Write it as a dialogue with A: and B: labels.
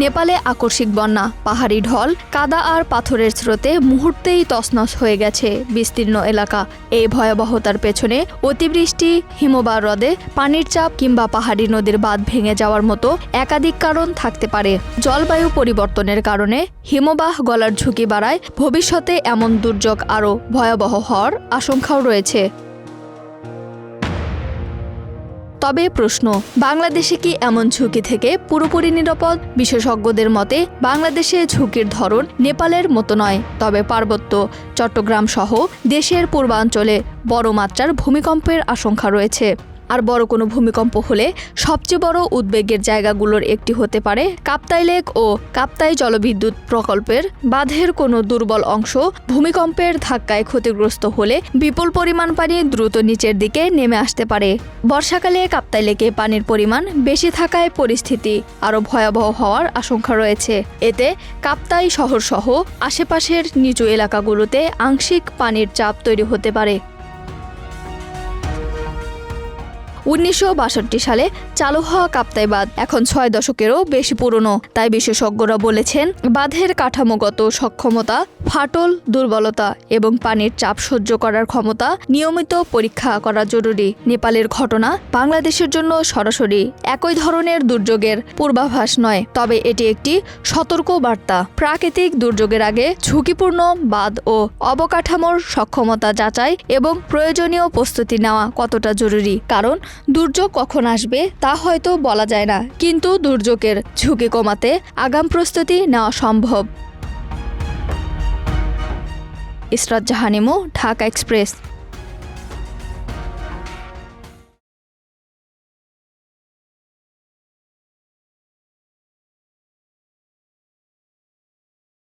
A: নেপালে আকস্মিক বন্যা, পাহাড়ি ঢল, কাদা আর পাথরের স্রোতে মুহূর্তেই তছনছ হয়ে গেছে বিস্তীর্ণ এলাকা। এই ভয়াবহতার পেছনে অতিবৃষ্টি, হিমবাহ হ্রদে পানির চাপ কিংবা পাহাড়ি নদীর বাঁধ ভেঙে যাওয়ার মতো একাধিক কারণ থাকতে পারে। জলবায়ু পরিবর্তনের কারণে হিমবাহ গলার ঝুঁকি বাড়ায়, ভবিষ্যতে এমন দুর্যোগ আরও ভয়াবহ হওয়ার আশঙ্কাও রয়েছে। তবে প্রশ্ন, বাংলাদেশে কি এমন ঝুঁকি থেকে পুরোপুরি নিরাপদ? বিশেষজ্ঞদের মতে বাংলাদেশে ঝুঁকির ধরন নেপালের মতো নয়, তবে পার্বত্য চট্টগ্রাম সহ দেশের পূর্বাঞ্চলে বড় মাত্রার ভূমিকম্পের আশঙ্কা রয়েছে। আর বড় কোনো ভূমিকম্প হলে সবচেয়ে বড় উদ্বেগের জায়গাগুলোর একটি হতে পারে কাপ্তাই লেক ও কাপ্তাই জলবিদ্যুৎ প্রকল্পের বাঁধের কোনো দুর্বল অংশ। ভূমিকম্পের ধাক্কায় ক্ষতিগ্রস্ত হলে বিপুল পরিমাণ পানি দ্রুত নিচের দিকে নেমে আসতে পারে। বর্ষাকালে কাপ্তাই লেকে পানির পরিমাণ বেশি থাকায় পরিস্থিতি আরও ভয়াবহ হওয়ার আশঙ্কা রয়েছে। এতে কাপ্তাই শহরসহ আশেপাশের নিচু এলাকাগুলোতে আংশিক পানির চাপ তৈরি হতে পারে। 1962 সালে চালু হওয়া কাপ্তাই বাঁধ এখন 6 দশকেরও বেশি পুরনো। তাই বিশেষজ্ঞরা বলেছেন, বাঁধের কাঠামোগত সক্ষমতা, ফাটল, দুর্বলতা এবং পানির চাপ সহ্য করার ক্ষমতা নিয়মিত পরীক্ষা করা জরুরি। নেপালের ঘটনা বাংলাদেশের জন্য সরাসরি একই ধরনের দুর্যোগের পূর্বাভাস নয়, তবে এটি একটি সতর্ক বার্তা। প্রাকৃতিক দুর্যোগের আগে ঝুঁকিপূর্ণ বাঁধ ও অবকাঠামোর সক্ষমতা যাচাই এবং প্রয়োজনীয় প্রস্তুতি নেওয়া কতটা জরুরি। কারণ দুর্যোগ কখন আসবে তা হয়তো বলা যায় না, কিন্তু দুর্যোগের ঝুঁকি কমাতে আগাম প্রস্তুতি নেওয়া সম্ভব। ইসরাত জাহান ইমু, ঢাকা এক্সপ্রেস।